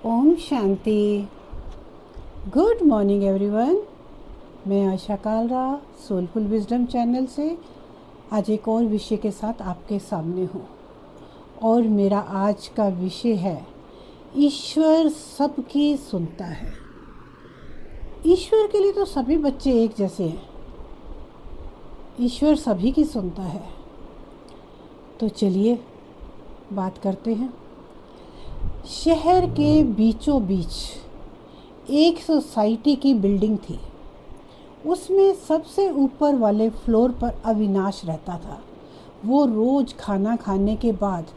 ओम शांति। Good morning everyone. मैं Asha Kalra soulful wisdom channel से आज एक और विषय के साथ आपके सामने हूँ। और मेरा आज का विषय है ईश्वर सबकी सुनता है। ईश्वर के लिए तो सभी बच्चे एक जैसे हैं। ईश्वर सभी की सुनता है। तो चलिए बात करते हैं। शहर के बीचों बीच एक सोसाइटी की बिल्डिंग थी। उसमें सबसे ऊपर वाले फ्लोर पर अविनाश रहता था। वो रोज़ खाना खाने के बाद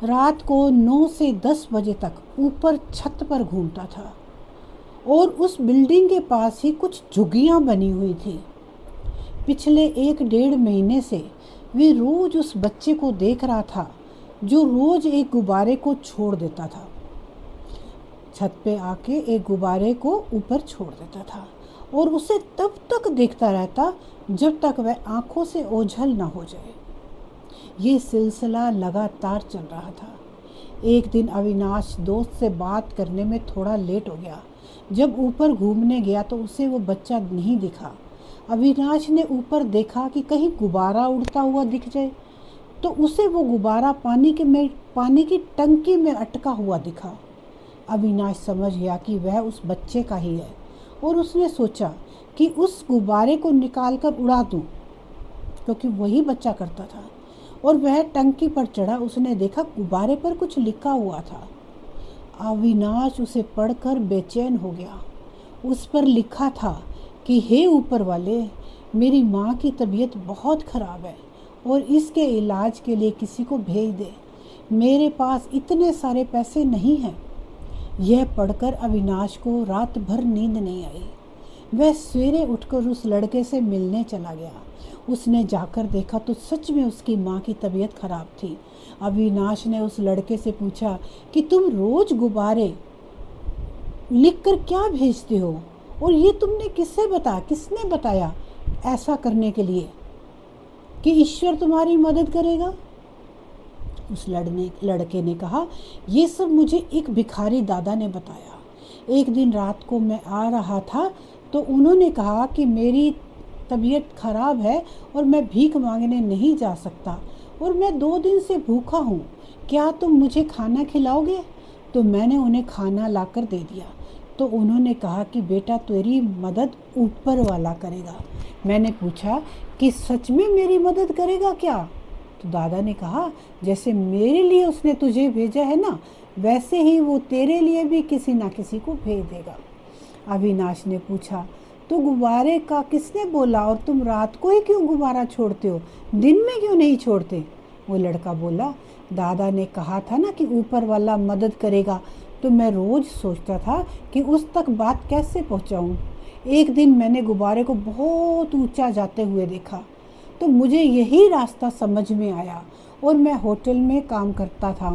रात को 9 से 10 बजे तक ऊपर छत पर घूमता था। और उस बिल्डिंग के पास ही कुछ झुग्गियाँ बनी हुई थी। पिछले 1-1.5 महीने से वे रोज़ उस बच्चे को देख रहा था जो रोज़ एक गुब्बारे को छोड़ देता था। छत पे आके एक गुब्बारे को ऊपर छोड़ देता था और उसे तब तक देखता रहता जब तक वह आंखों से ओझल न हो जाए। ये सिलसिला लगातार चल रहा था। एक दिन अविनाश दोस्त से बात करने में थोड़ा लेट हो गया। जब ऊपर घूमने गया तो उसे वो बच्चा नहीं दिखा। अविनाश ने ऊपर देखा कि कहीं गुब्बारा उड़ता हुआ दिख जाए, तो उसे वो गुब्बारा पानी की टंकी में अटका हुआ दिखा। अविनाश समझ गया कि वह उस बच्चे का ही है और उसने सोचा कि उस गुब्बारे को निकाल कर उड़ा दूं, क्योंकि वही बच्चा करता था। और वह टंकी पर चढ़ा। उसने देखा गुब्बारे पर कुछ लिखा हुआ था। अविनाश उसे पढ़कर बेचैन हो गया। उस पर लिखा था कि हे ऊपर वाले, मेरी माँ की तबीयत बहुत ख़राब है और इसके इलाज के लिए किसी को भेज दे। मेरे पास इतने सारे पैसे नहीं हैं। यह पढ़कर अविनाश को रात भर नींद नहीं आई। वह सवेरे उठकर उस लड़के से मिलने चला गया। उसने जाकर देखा तो सच में उसकी माँ की तबीयत खराब थी। अविनाश ने उस लड़के से पूछा कि तुम रोज़ गुब्बारे लिखकर क्या भेजते हो और ये तुमने किसने बताया ऐसा करने के लिए कि ईश्वर तुम्हारी मदद करेगा? उस लड़के ने कहा, ये सब मुझे एक भिखारी दादा ने बताया। एक दिन रात को मैं आ रहा था तो उन्होंने कहा कि मेरी तबीयत खराब है और मैं भीख मांगने नहीं जा सकता और मैं 2 दिन से भूखा हूँ। क्या तुम मुझे खाना खिलाओगे? तो मैंने उन्हें खाना लाकर दे दिया। तो उन्होंने कहा कि बेटा, तेरी मदद ऊपर वाला करेगा। मैंने पूछा कि सच में मेरी मदद करेगा क्या? तो दादा ने कहा, जैसे मेरे लिए उसने तुझे भेजा है ना, वैसे ही वो तेरे लिए भी किसी ना किसी को भेज देगा। अविनाश ने पूछा, तो गुब्बारे का किसने बोला और तुम रात को ही क्यों गुब्बारा छोड़ते हो, दिन में क्यों नहीं छोड़ते? वो लड़का बोला, दादा ने कहा था ना कि ऊपर वाला मदद करेगा, तो मैं रोज़ सोचता था कि उस तक बात कैसे पहुंचाऊं। एक दिन मैंने गुब्बारे को बहुत ऊंचा जाते हुए देखा तो मुझे यही रास्ता समझ में आया और मैं होटल में काम करता था,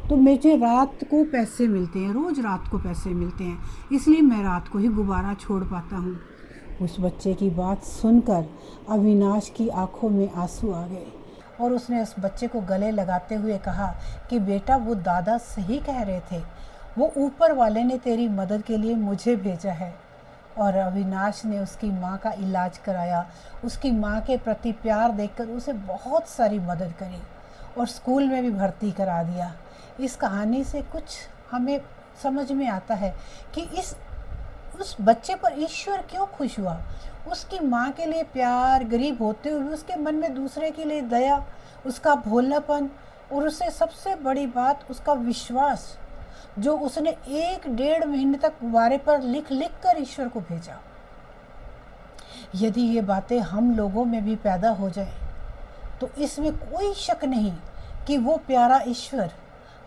तो मुझे रात को पैसे मिलते हैं, रोज़ रात को पैसे मिलते हैं, इसलिए मैं रात को ही गुब्बारा छोड़ पाता हूँ। उस बच्चे की बात सुनकर अविनाश की आंखों में आंसू आ गए और उसने उस बच्चे को गले लगाते हुए कहा कि बेटा, वो दादा सही कह रहे थे, वो ऊपर वाले ने तेरी मदद के लिए मुझे भेजा है। और अविनाश ने उसकी माँ का इलाज कराया। उसकी माँ के प्रति प्यार देखकर उसे बहुत सारी मदद करी और स्कूल में भी भर्ती करा दिया। इस कहानी से कुछ हमें समझ में आता है कि उस बच्चे पर ईश्वर क्यों खुश हुआ। उसकी माँ के लिए प्यार, गरीब होते हुए उसके मन में दूसरे के लिए दया, उसका भोलापन और उससे सबसे बड़ी बात उसका विश्वास, जो उसने 1-1.5 महीने तक गुब्बारे पर लिख कर ईश्वर को भेजा। यदि ये बातें हम लोगों में भी पैदा हो जाए तो इसमें कोई शक नहीं कि वो प्यारा ईश्वर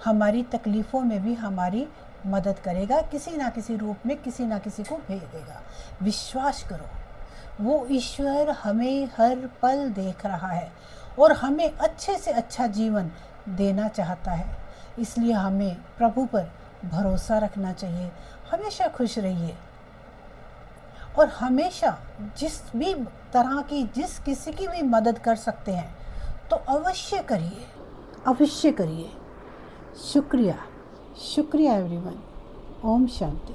हमारी तकलीफ़ों में भी हमारी मदद करेगा, किसी ना किसी रूप में किसी ना किसी को भेज देगा। विश्वास करो, वो ईश्वर हमें हर पल देख रहा है और हमें अच्छे से अच्छा जीवन देना चाहता है। इसलिए हमें प्रभु पर भरोसा रखना चाहिए। हमेशा खुश रहिए और हमेशा जिस भी तरह की जिस किसी की भी मदद कर सकते हैं तो अवश्य करिए, अवश्य करिए। शुक्रिया एवरीवन। ओम शांति।